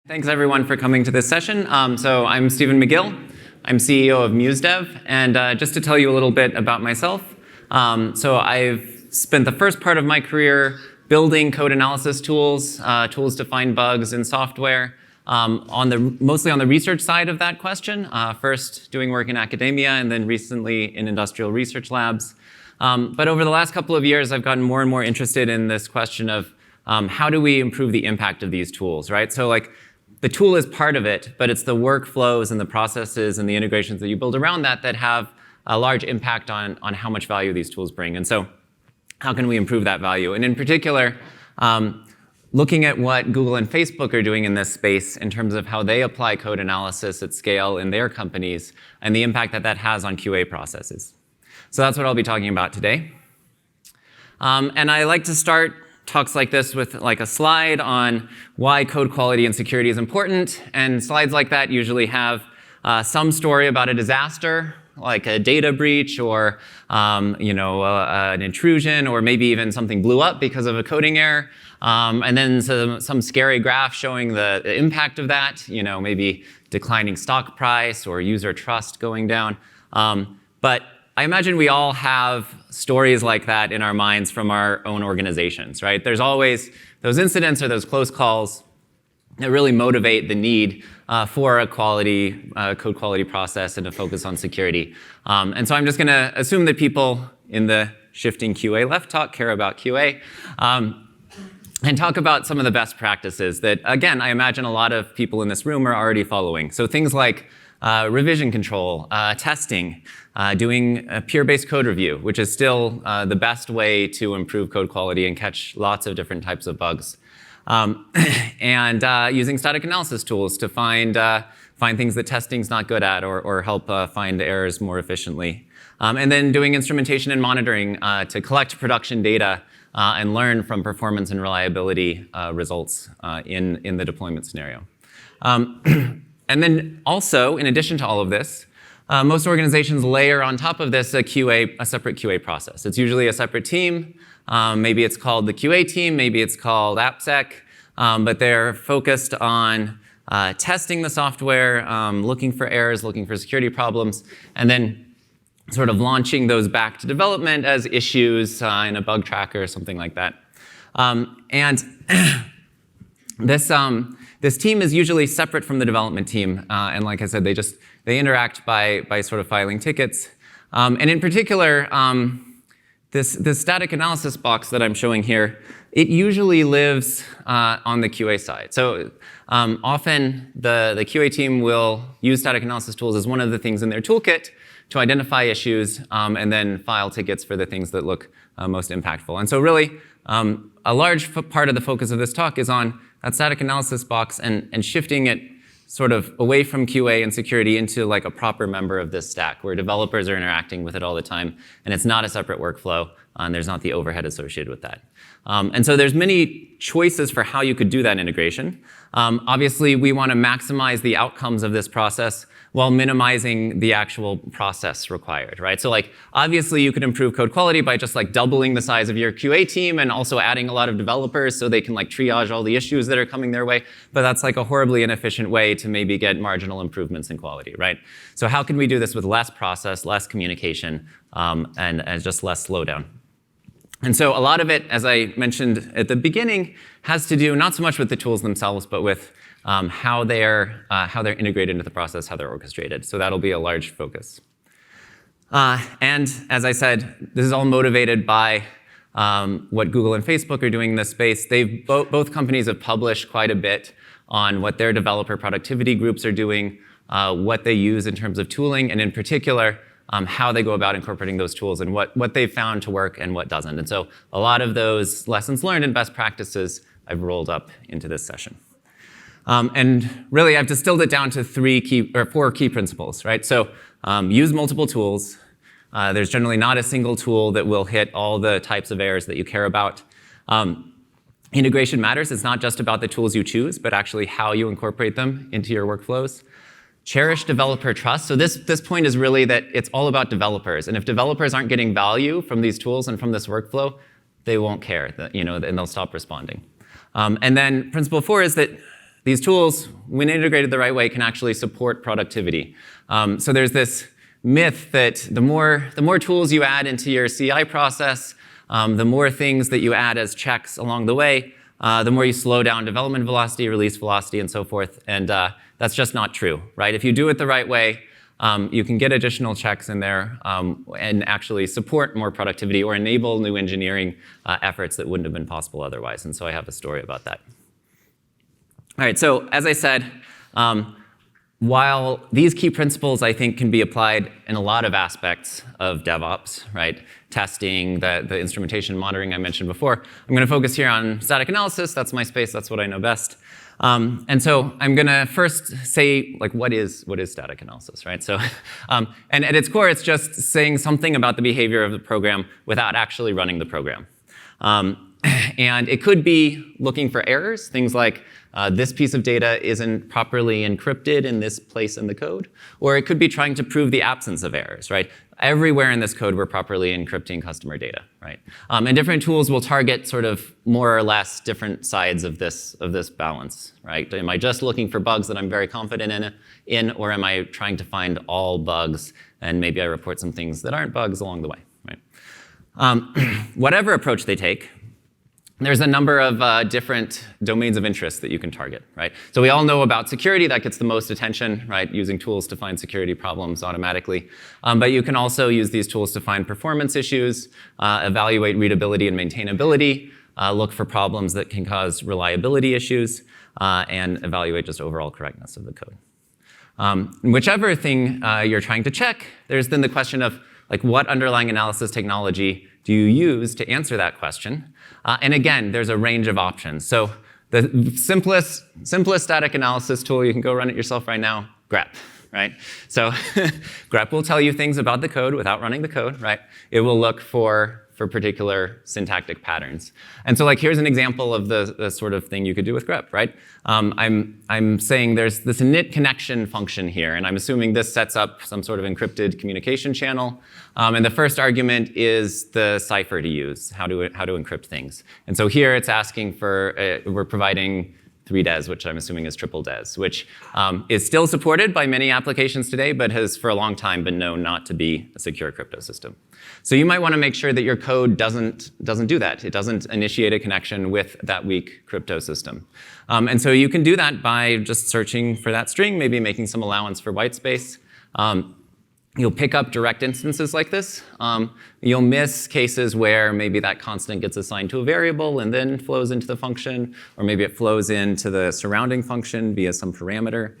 Thanks everyone for coming to this session. So I'm Stephen Magill. I'm CEO of MuseDev, and just to tell you a little bit about myself. So I've spent the first part of my career building code analysis tools, tools to find bugs in software, mostly on the research side of that question. First doing work in academia, and then recently in industrial research labs. But over the last couple of years, I've gotten more and more interested in this question of how do we improve the impact of these tools, right? So the tool is part of it, but it's the workflows and the processes and the integrations that you build around that that have a large impact on how much value these tools bring. And so how can we improve that value? And in particular, looking at what Google and Facebook are doing in this space in terms of how they apply code analysis at scale in their companies and the impact that that has on QA processes. So that's what I'll be talking about today. And I like to start talks like this with a slide on why code quality and security is important. And slides like that usually have some story about a disaster, like a data breach or an intrusion, or maybe even something blew up because of a coding error. And then some scary graph showing the impact of that, maybe declining stock price or user trust going down. But I imagine we all have stories like that in our minds from our own organizations, right? There's always those incidents or those close calls that really motivate the need for a code quality process and a focus on security. And so I'm just going to assume that people in the shifting QA left talk care about QA. And talk about some of the best practices that, again, I imagine a lot of people in this room are already following. So things like revision control, testing, doing a peer-based code review, which is still the best way to improve code quality and catch lots of different types of bugs. And using static analysis tools to find things that testing's not good at or help find errors more efficiently. And then doing instrumentation and monitoring to collect production data and learn from performance and reliability results in the deployment scenario. And then also, in addition to all of this, most organizations layer on top of this a separate QA process. It's usually a separate team. Maybe it's called the QA team, maybe it's called AppSec, but they're focused on testing the software, looking for errors, looking for security problems, and then sort of launching those back to development as issues in a bug tracker or something like that. And this team is usually separate from the development team, and like I said, they interact by sort of filing tickets. And in particular, this static analysis box that I'm showing here, it usually lives on the QA side. So often the QA team will use static analysis tools as one of the things in their toolkit to identify issues and then file tickets for the things that look most impactful. And so really, a large part of the focus of this talk is on that static analysis box and shifting it sort of away from QA and security into a proper member of this stack where developers are interacting with it all the time, and it's not a separate workflow, and there's not the overhead associated with that. And so there's many choices for how you could do that integration. Obviously, we want to maximize the outcomes of this process while minimizing the actual process required, right? So obviously you could improve code quality by just doubling the size of your QA team and also adding a lot of developers so they can triage all the issues that are coming their way. But that's a horribly inefficient way to maybe get marginal improvements in quality, right? So how can we do this with less process, less communication, and just less slowdown? And so a lot of it, as I mentioned at the beginning, has to do not so much with the tools themselves, but with how they're integrated into the process, how they're orchestrated. So that'll be a large focus. And as I said, this is all motivated by what Google and Facebook are doing in this space. Both companies have published quite a bit on what their developer productivity groups are doing, what they use in terms of tooling, and in particular, how they go about incorporating those tools and what they've found to work and what doesn't. And so a lot of those lessons learned and best practices I've rolled up into this session. And really, I've distilled it down to four key principles, right? So use multiple tools. There's generally not a single tool that will hit all the types of errors that you care about. Integration matters. It's not just about the tools you choose, but actually how you incorporate them into your workflows. Cherish developer trust. So this point is really that it's all about developers. And if developers aren't getting value from these tools and from this workflow, they won't care, and they'll stop responding. And then principle 4 is that these tools, when integrated the right way, can actually support productivity. So there's this myth that the more tools you add into your CI process, the more things that you add as checks along the way, the more you slow down development velocity, release velocity, and so forth. And that's just not true, right? If you do it the right way, you can get additional checks in there and actually support more productivity or enable new engineering efforts that wouldn't have been possible otherwise. And so I have a story about that. All right, so as I said, while these key principles, I think, can be applied in a lot of aspects of DevOps, right? Testing, the instrumentation monitoring I mentioned before, I'm going to focus here on static analysis. That's my space. That's what I know best. And so I'm going to first say, like, what is static analysis, right? So, and at its core, it's just saying something about the behavior of the program without actually running the program. And it could be looking for errors, things like this piece of data isn't properly encrypted in this place in the code. Or it could be trying to prove the absence of errors, right? Everywhere in this code, we're properly encrypting customer data, right? And different tools will target sort of more or less different sides of this balance, right? Am I just looking for bugs that I'm very confident in, or am I trying to find all bugs, and maybe I report some things that aren't bugs along the way, right? Whatever approach they take, there's a number of different domains of interest that you can target, right? So we all know about security. That gets the most attention, right? Using tools to find security problems automatically. But you can also use these tools to find performance issues, evaluate readability and maintainability, look for problems that can cause reliability issues, and evaluate just overall correctness of the code. Whichever thing you're trying to check, there's then the question of, like, what underlying analysis technology do you use to answer that question? And again, there's a range of options. So the simplest static analysis tool, you can go run it yourself right now, grep, right? So grep will tell you things about the code without running the code, right? It will look for particular syntactic patterns. And so, like, here's an example of the sort of thing you could do with grep, right? I'm saying there's this init connection function here, and I'm assuming this sets up some sort of encrypted communication channel. And the first argument is the cipher to use, how to encrypt things. And so here it's asking for, we're providing 3DES, which I'm assuming is triple DES, which is still supported by many applications today, but has for a long time been known not to be a secure crypto system. So you might want to make sure that your code doesn't do that. It doesn't initiate a connection with that weak crypto system. And so you can do that by just searching for that string, maybe making some allowance for white space. You'll pick up direct instances like this. You'll miss cases where maybe that constant gets assigned to a variable and then flows into the function, or maybe it flows into the surrounding function via some parameter.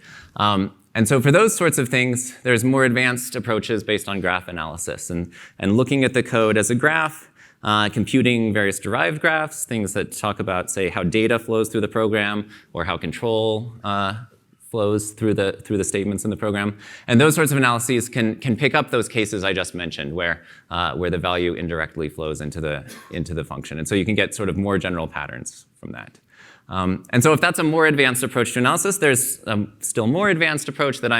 And so for those sorts of things, there's more advanced approaches based on graph analysis and looking at the code as a graph, computing various derived graphs, things that talk about, say, how data flows through the program or how control flows through the statements in the program. And those sorts of analyses can pick up those cases I just mentioned where the value indirectly flows into the function. And so you can get sort of more general patterns from that. And so if that's a more advanced approach to analysis, there's a still more advanced approach that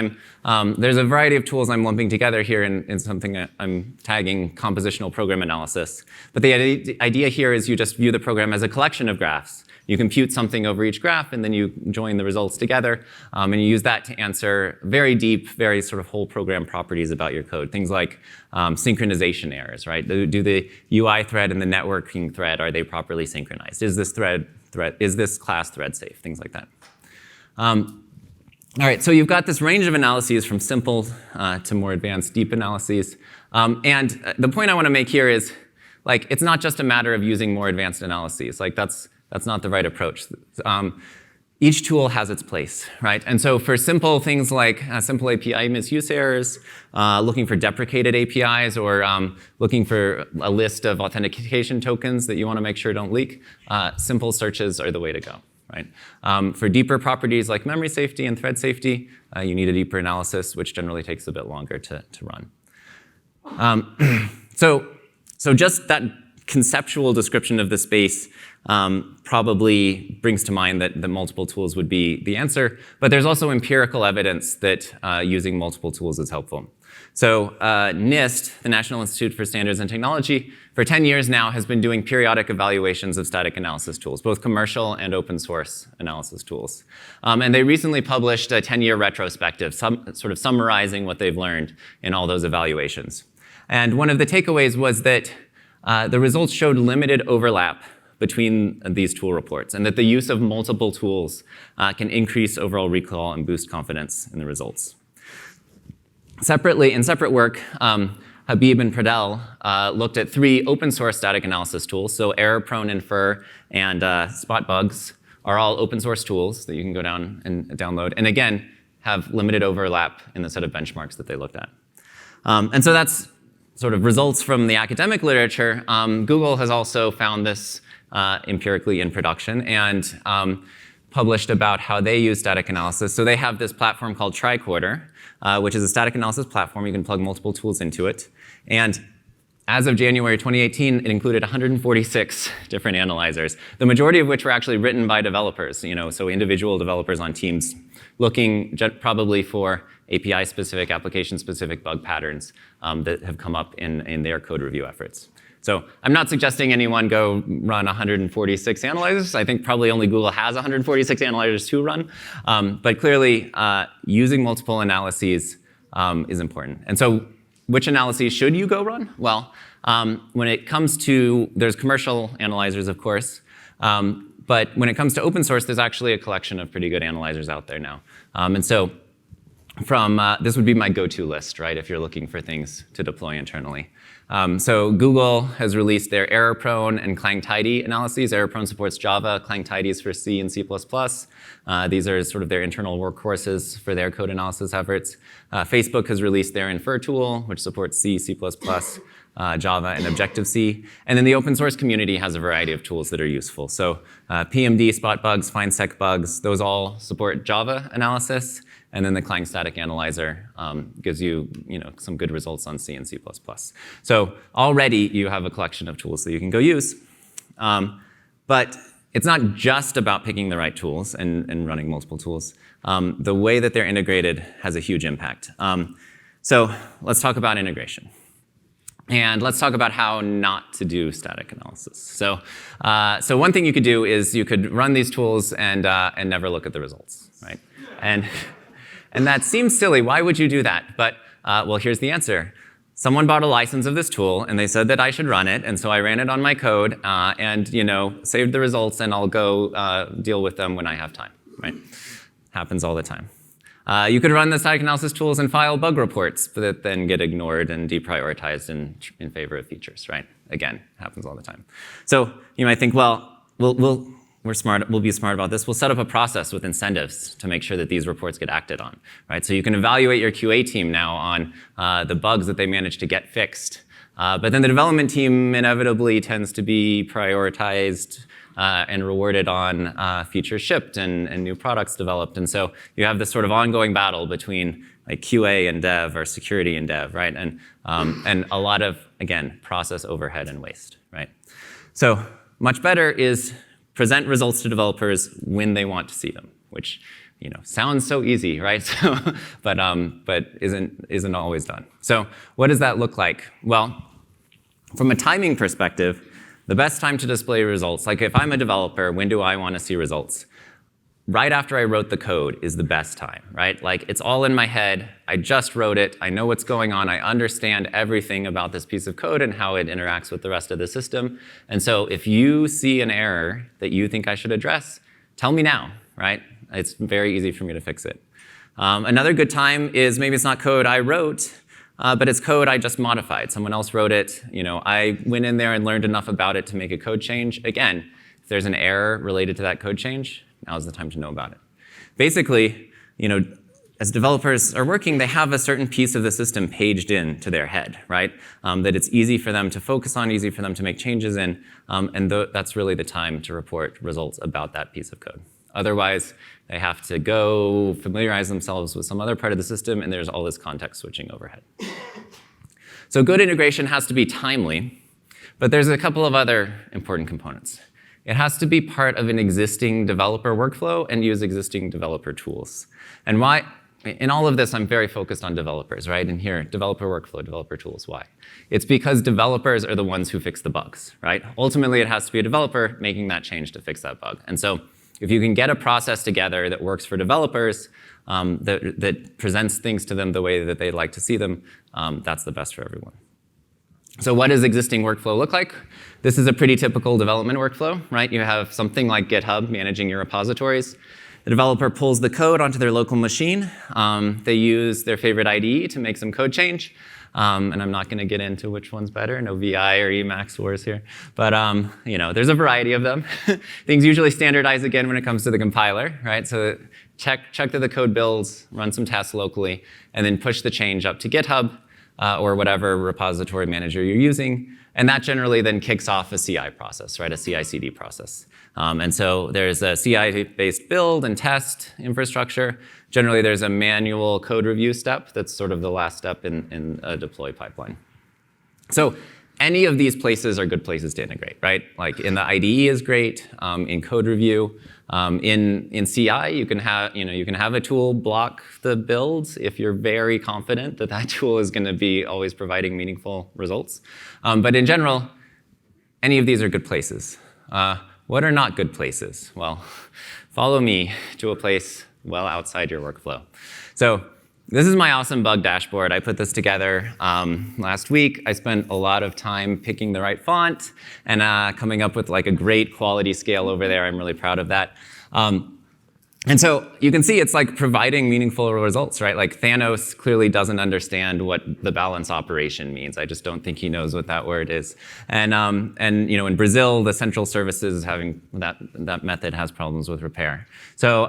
there's a variety of tools I'm lumping together here in something that I'm tagging compositional program analysis. But the idea here is you just view the program as a collection of graphs. You compute something over each graph, and then you join the results together, and you use that to answer very deep, very sort of whole program properties about your code. Things like synchronization errors, right? Do the UI thread and the networking thread, are they properly synchronized? Is this class thread safe? Things like that. All right, so you've got this range of analyses from simple to more advanced deep analyses. And the point I want to make here is, like, it's not just a matter of using more advanced analyses. Like, that's not the right approach. Each tool has its place, right? And so for simple things like simple API misuse errors, looking for deprecated APIs, or looking for a list of authentication tokens that you want to make sure don't leak, simple searches are the way to go, right? For deeper properties like memory safety and thread safety, you need a deeper analysis, which generally takes a bit longer to run. So just that conceptual description of the space probably brings to mind that the multiple tools would be the answer, but there's also empirical evidence that using multiple tools is helpful. So NIST, the National Institute for Standards and Technology, for 10 years now, has been doing periodic evaluations of static analysis tools, both commercial and open source analysis tools. And they recently published a 10-year retrospective, sort of summarizing what they've learned in all those evaluations. And one of the takeaways was that the results showed limited overlap between these tool reports, and that the use of multiple tools can increase overall recall and boost confidence in the results. Separately, in separate work, Habib and Pradel looked at 3 open source static analysis tools. So error-prone infer and spot bugs are all open source tools that you can go down and download, and again, have limited overlap in the set of benchmarks that they looked at. And so that's sort of results from the academic literature. Google has also found this empirically in production and published about how they use static analysis. So they have this platform called Tricorder, which is a static analysis platform. You can plug multiple tools into it. And as of January 2018, it included 146 different analyzers, the majority of which were actually written by developers, so individual developers on teams looking probably for API-specific, application-specific bug patterns that have come up in their code review efforts. So I'm not suggesting anyone go run 146 analyzers. I think probably only Google has 146 analyzers to run. But clearly, using multiple analyses is important. And so which analyses should you go run? Well, when it comes to, there's commercial analyzers, of course. But when it comes to open source, there's actually a collection of pretty good analyzers out there now. And so this would be my go-to list, right, if you're looking for things to deploy internally. So Google has released their error-prone and clang-tidy analyses. Error-prone supports Java, clang-tidy is for C and C++. These are sort of their internal workhorses for their code analysis efforts. Facebook has released their infer tool, which supports C, C++, Java, and Objective-C. And then the open source community has a variety of tools that are useful. So PMD, spot bugs, find sec bugs, those all support Java analysis. And then the Clang Static Analyzer gives you, some good results on C and C++. So already you have a collection of tools that you can go use. But it's not just about picking the right tools and running multiple tools. The way that they're integrated has a huge impact. So let's talk about integration. And let's talk about how not to do static analysis. So one thing you could do is you could run these tools and never look at the results, right? And that seems silly. Why would you do that? But, well, here's the answer. Someone bought a license of this tool, and they said that I should run it, and so I ran it on my code, and saved the results, and I'll go deal with them when I have time, right? Happens all the time. You could run the static analysis tools and file bug reports that then get ignored and deprioritized in favor of features, right? Again, happens all the time. So you might think, well, we're smart. We'll be smart about this. We'll set up a process with incentives to make sure that these reports get acted on, right? So you can evaluate your QA team now on the bugs that they managed to get fixed. But then the development team inevitably tends to be prioritized and rewarded on features shipped and new products developed. And so you have this sort of ongoing battle between like QA and dev or security and dev, right? And a lot of, again, process overhead and waste, right? So much better is present results to developers when they want to see them, which sounds so easy, right? So, but isn't always done. So what does that look like? Well, from a timing perspective, the best time to display results, like if I'm a developer, when do I want to see results? Right after I wrote the code is the best time, right? Like it's all in my head. I just wrote it. I know what's going on. I understand everything about this piece of code and how it interacts with the rest of the system. And so if you see an error that you think I should address, tell me now, right? It's very easy for me to fix it. Another good time is maybe it's not code I wrote, but it's code I just modified. Someone else wrote it. I went in there and learned enough about it to make a code change. Again, if there's an error related to that code change, now's the time to know about it. Basically, as developers are working, they have a certain piece of the system paged in to their head, right? That it's easy for them to focus on, easy for them to make changes in, and that's really the time to report results about that piece of code. Otherwise, they have to go familiarize themselves with some other part of the system, and there's all this context switching overhead. So good integration has to be timely, but there's a couple of other important components. It has to be part of an existing developer workflow and use existing developer tools. And why? in all of this, I'm very focused on developers, right? And here, developer workflow, developer tools, why? It's because developers are the ones who fix the bugs, right? Ultimately, it has to be a developer making that change to fix that bug. And so if you can get a process together that works for developers, that presents things to them the way that they'd like to see them, that's the best for everyone. So what does existing workflow look like? This is a pretty typical development workflow, right? You have something like GitHub managing your repositories. The developer pulls the code onto their local machine. They use their favorite IDE to make some code change. And I'm not going to get into which one's better, no VI or Emacs wars here. But there's a variety of them. Things usually standardize again when it comes to the compiler, right? So check that the code builds, run some tests locally, and then push the change up to GitHub or whatever repository manager you're using. And that generally then kicks off a CI process, right? A CI/CD process. And so there's a CI-based build and test infrastructure. Generally, there's a manual code review step that's sort of the last step in a deploy pipeline. So any of these places are good places to integrate, right? Like in the IDE is great, in code review. In CI, you can have a tool block the builds if you're very confident that that tool is going to be always providing meaningful results. But in general, any of these are good places. What are not good places? Well, follow me to a place well outside your workflow. So this is my awesome bug dashboard. I put this together last week. I spent a lot of time picking the right font and coming up with like a great quality scale over there. I'm really proud of that. And so you can see it's like providing meaningful results, right? Like Thanos clearly doesn't understand what the balance operation means. I just don't think he knows what that word is. And in Brazil, the central services having that method has problems with repair. So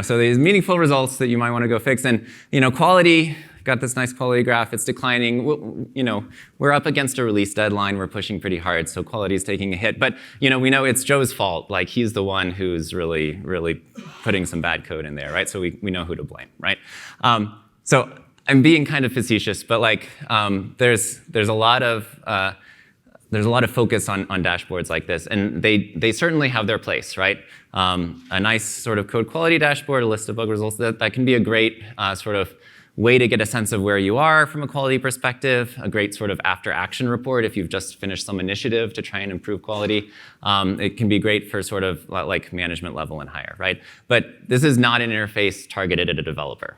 so these meaningful results that you might want to go fix. And quality. Got this nice quality graph. It's declining. We're up against a release deadline. We're pushing pretty hard, so quality is taking a hit. But we know it's Joe's fault. Like he's the one who's really, really putting some bad code in there, right? So we know who to blame, right? So I'm being kind of facetious, but like there's a lot of focus on dashboards like this, and they certainly have their place, right? A nice sort of code quality dashboard, a list of bug results that can be a great sort of way to get a sense of where you are from a quality perspective, a great sort of after-action report if you've just finished some initiative to try and improve quality. It can be great for sort of like management level and higher, right? But this is not an interface targeted at a developer,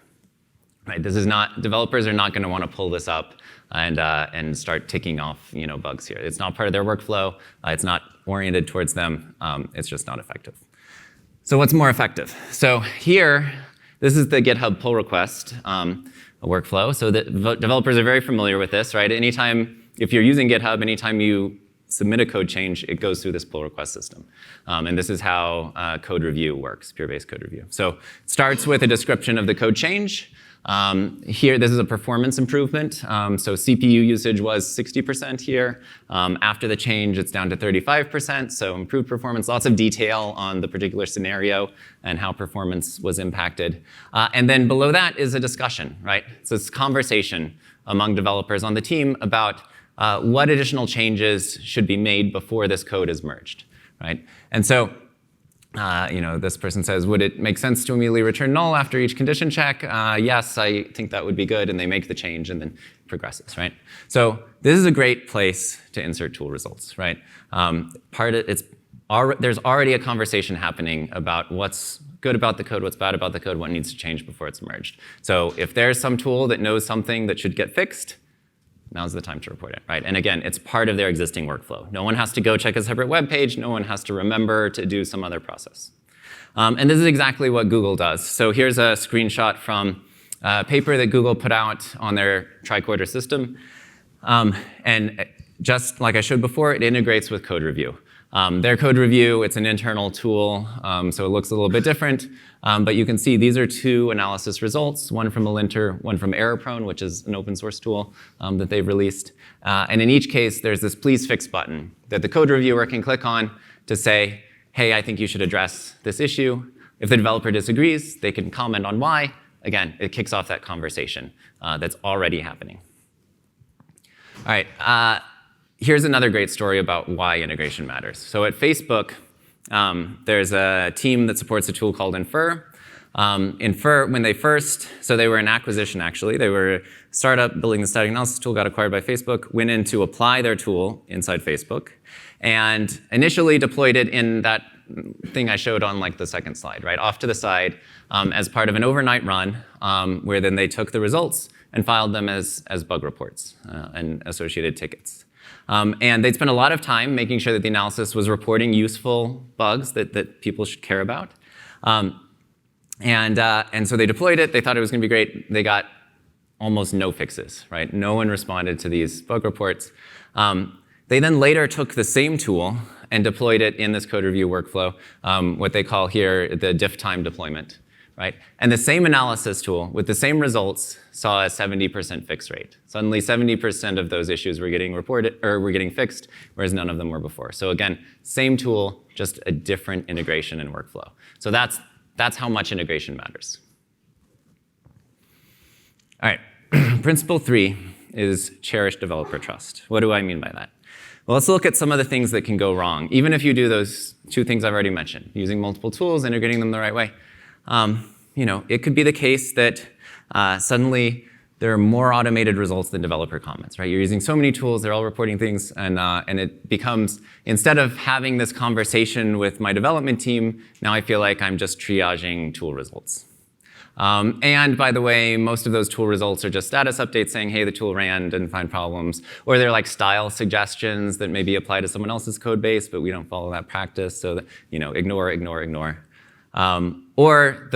right? Developers are not going to want to pull this up and start ticking off bugs here. It's not part of their workflow. It's not oriented towards them. It's just not effective. So what's more effective? So here, this is the GitHub pull request workflow. So the developers are very familiar with this, right? If you're using GitHub, anytime you submit a code change, it goes through this pull request system. And this is how code review works, pure-based code review. So it starts with a description of the code change. Here, this is a performance improvement. So CPU usage was 60% here. After the change, it's down to 35%. So improved performance, lots of detail on the particular scenario and how performance was impacted. And then below that is a discussion, right? So it's conversation among developers on the team about what additional changes should be made before this code is merged, right? And so this person says, would it make sense to immediately return null after each condition check? Yes, I think that would be good. And they make the change and then progresses, right? So this is a great place to insert tool results, right? There's already a conversation happening about what's good about the code, what's bad about the code, what needs to change before it's merged. So if there's some tool that knows something that should get fixed, now's the time to report it, right? And again, it's part of their existing workflow. No one has to go check a separate web page. No one has to remember to do some other process. And this is exactly what Google does. So here's a screenshot from a paper that Google put out on their tricorder system. And just like I showed before, it integrates with code review. Their code review, it's an internal tool, so it looks a little bit different. But you can see these are two analysis results, one from Alinter, one from ErrorProne, which is an open source tool that they've released. And in each case, there's this please fix button that the code reviewer can click on to say, hey, I think you should address this issue. If the developer disagrees, they can comment on why. Again, it kicks off that conversation that's already happening. All right. Here's another great story about why integration matters. So at Facebook, there's a team that supports a tool called Infer. When they first, so they were an acquisition actually. They were a startup building the static analysis tool, got acquired by Facebook, went in to apply their tool inside Facebook, and initially deployed it in that thing I showed on like the second slide, right? Off to the side as part of an overnight run where then they took the results and filed them as bug reports and associated tickets. And they'd spent a lot of time making sure that the analysis was reporting useful bugs that people should care about. And so they deployed it. They thought it was going to be great. They got almost no fixes, right? No one responded to these bug reports. They then later took the same tool and deployed it in this code review workflow, what they call here the diff time deployment, right? And the same analysis tool with the same results saw a 70% fix rate. Suddenly 70% of those issues were getting reported or were getting fixed, whereas none of them were before. So again, same tool, just a different integration and workflow. So that's how much integration matters. All right, principle 3 is cherish developer trust. What do I mean by that? Well, let's look at some of the things that can go wrong, even if you do those 2 things I've already mentioned, using multiple tools, integrating them the right way. It could be the case that suddenly there are more automated results than developer comments, right? You're using so many tools, they're all reporting things, and it becomes, instead of having this conversation with my development team, now I feel like I'm just triaging tool results. And by the way, most of those tool results are just status updates saying, hey, the tool ran, didn't find problems. Or they're like style suggestions that maybe apply to someone else's code base, but we don't follow that practice, so that, ignore. Or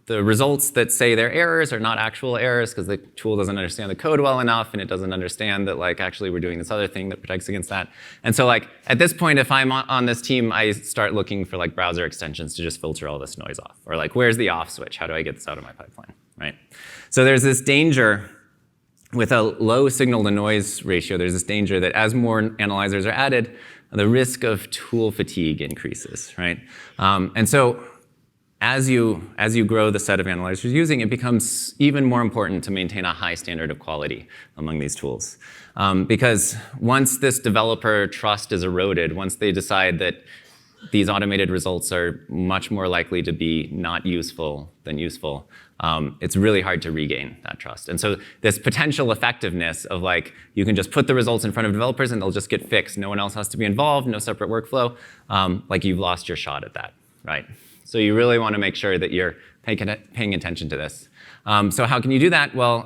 the results that say they're errors are not actual errors because the tool doesn't understand the code well enough, and it doesn't understand that actually we're doing this other thing that protects against that. And so at this point, if I'm on this team, I start looking for browser extensions to just filter all this noise off. Or where's the off switch? How do I get this out of my pipeline, right? So there's this danger with a low signal to noise ratio. There's this danger that as more analyzers are added, the risk of tool fatigue increases, right? And so as you grow the set of analyzers using, it becomes even more important to maintain a high standard of quality among these tools. Because once this developer trust is eroded, once they decide that these automated results are much more likely to be not useful than useful, it's really hard to regain that trust. And so this potential effectiveness of you can just put the results in front of developers and they'll just get fixed. No one else has to be involved, no separate workflow. You've lost your shot at that, right? So you really want to make sure that you're paying attention to this. So how can you do that? Well,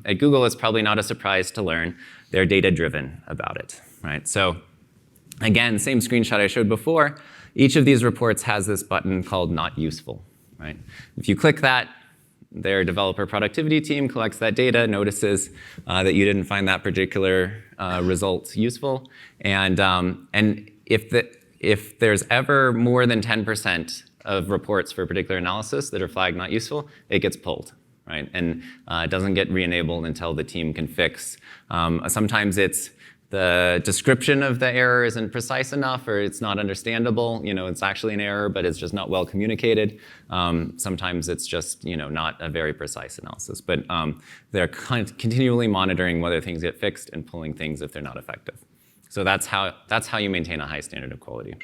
at Google, it's probably not a surprise to learn they're data-driven about it, right? So again, same screenshot I showed before. Each of these reports has this button called Not Useful, right? If you click that, their developer productivity team collects that data, notices that you didn't find that particular result useful, and if there's ever more than 10% of reports for a particular analysis that are flagged not useful, it gets pulled, right? And it doesn't get re-enabled until the team can fix. Sometimes it's the description of the error isn't precise enough, or it's not understandable. It's actually an error, but it's just not well communicated. Sometimes it's just not a very precise analysis. But they're continually monitoring whether things get fixed and pulling things if they're not effective. So that's how you maintain a high standard of quality.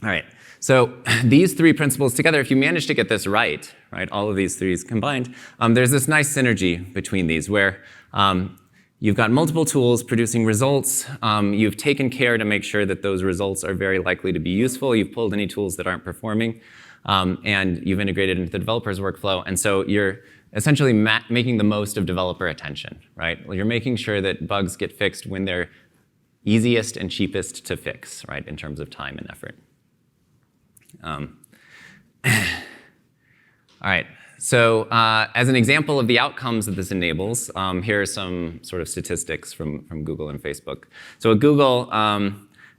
All right. So these 3 principles together, if you manage to get this right, all of these 3 combined, there's this nice synergy between these where you've got multiple tools producing results. You've taken care to make sure that those results are very likely to be useful. You've pulled any tools that aren't performing, and you've integrated into the developer's workflow. And so you're essentially making the most of developer attention, right? You're making sure that bugs get fixed when they're easiest and cheapest to fix, right, in terms of time and effort. All right, so as an example of the outcomes that this enables, here are some sort of statistics from Google and Facebook. So at Google,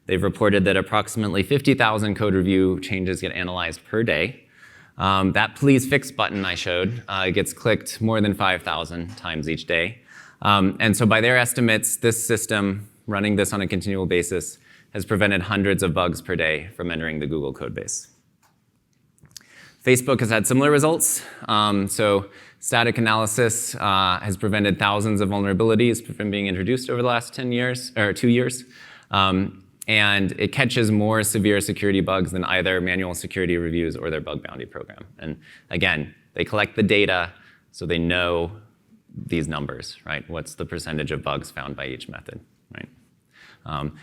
they've reported that approximately 50,000 code review changes get analyzed per day. That please fix button I showed gets clicked more than 5,000 times each day. And so by their estimates, this system, running this on a continual basis, has prevented hundreds of bugs per day from entering the Google code base. Facebook has had similar results. So static analysis has prevented thousands of vulnerabilities from being introduced over the last 10 years, or 2 years. and it catches more severe security bugs than either manual security reviews or their bug bounty program. And again, they collect the data so they know these numbers, right? What's the percentage of bugs found by each method, right?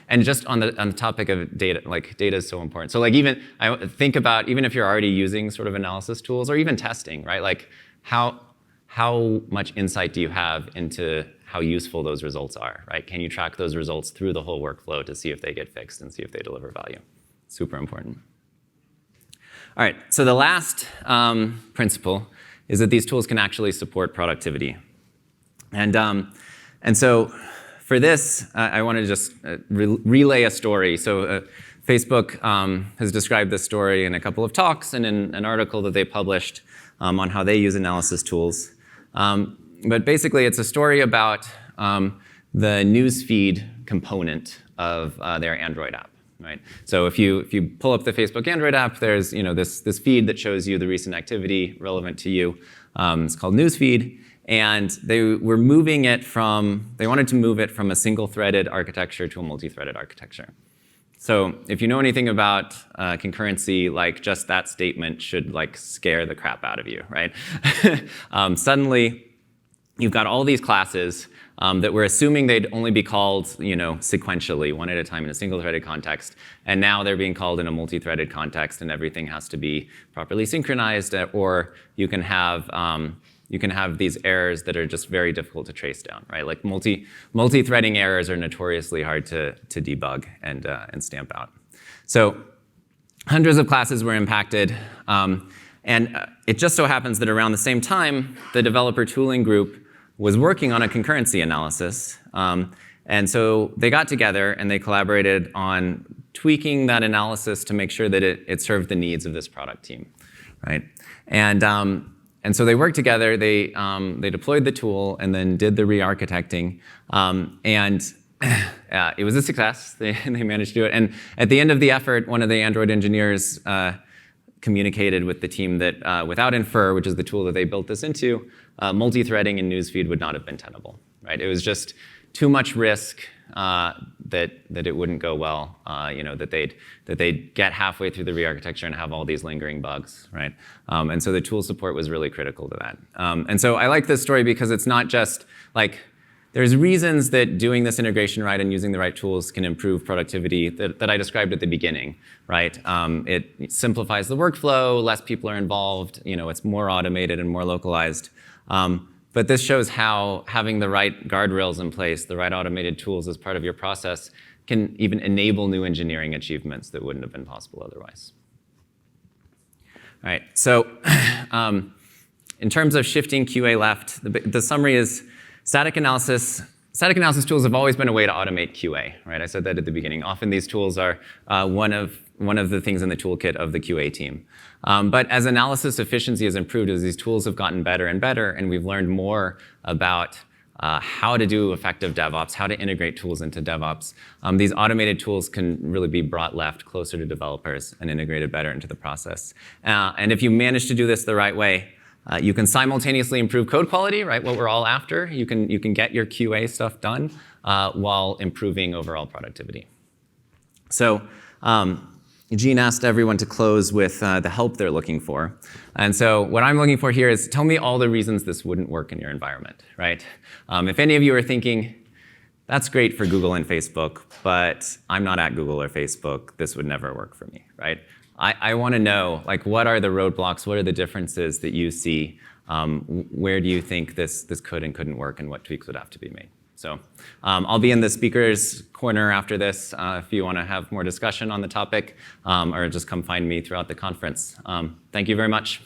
And just on the topic of data, like data is so important. So like even, I think about even if you're already using sort of analysis tools or even testing, right? Like how much insight do you have into how useful those results are, right? Can you track those results through the whole workflow to see if they get fixed and see if they deliver value? Super important. All right, so the last principle is that these tools can actually support productivity. And so for this, I want to just relay a story. So Facebook has described this story in a couple of talks and in an article that they published on how they use analysis tools. But basically, it's a story about the newsfeed component of their Android app. Right? So if you pull up the Facebook Android app, there's this feed that shows you the recent activity relevant to you. It's called Newsfeed. And they wanted to move it from a single-threaded architecture to a multi-threaded architecture. So if you know anything about concurrency, like just that statement should like scare the crap out of you, right? Suddenly, you've got all these classes that we're assuming they'd only be called sequentially, one at a time in a single-threaded context. And now they're being called in a multi-threaded context, and everything has to be properly synchronized, or you can have these errors that are just very difficult to trace down, right? Like multi-threading errors are notoriously hard to debug and stamp out. So hundreds of classes were impacted. And it just so happens that around the same time, the developer tooling group was working on a concurrency analysis. And so they got together and they collaborated on tweaking that analysis to make sure that it served the needs of this product team, right? And so they worked together, they deployed the tool, and then did the re-architecting. It was a success. They managed to do it. And at the end of the effort, one of the Android engineers communicated with the team that without Infer, which is the tool that they built this into, multi-threading in Newsfeed would not have been tenable, right? It was just too much risk that it wouldn't go well, that they'd get halfway through the re-architecture and have all these lingering bugs, right? And so the tool support was really critical to that. And so I like this story because it's not just like, there's reasons that doing this integration right and using the right tools can improve productivity that I described at the beginning, right? It simplifies the workflow, less people are involved, it's more automated and more localized. But this shows how having the right guardrails in place, the right automated tools as part of your process can even enable new engineering achievements that wouldn't have been possible otherwise. All right, so in terms of shifting QA left, the summary is static analysis tools have always been a way to automate QA, right? I said that at the beginning. Often these tools are one of the things in the toolkit of the QA team. But as analysis efficiency has improved, as these tools have gotten better and better, and we've learned more about how to do effective DevOps, how to integrate tools into DevOps, these automated tools can really be brought left closer to developers and integrated better into the process. And if you manage to do this the right way, you can simultaneously improve code quality, right? What we're all after. You can get your QA stuff done while improving overall productivity. So Gene asked everyone to close with the help they're looking for. And so what I'm looking for here is tell me all the reasons this wouldn't work in your environment, right? If any of you are thinking, that's great for Google and Facebook, but I'm not at Google or Facebook, this would never work for me, right? I want to know, like, what are the roadblocks? What are the differences that you see? Where do you think this could and couldn't work, and what tweaks would have to be made? So I'll be in the speakers corner after this if you want to have more discussion on the topic, or just come find me throughout the conference. Thank you very much.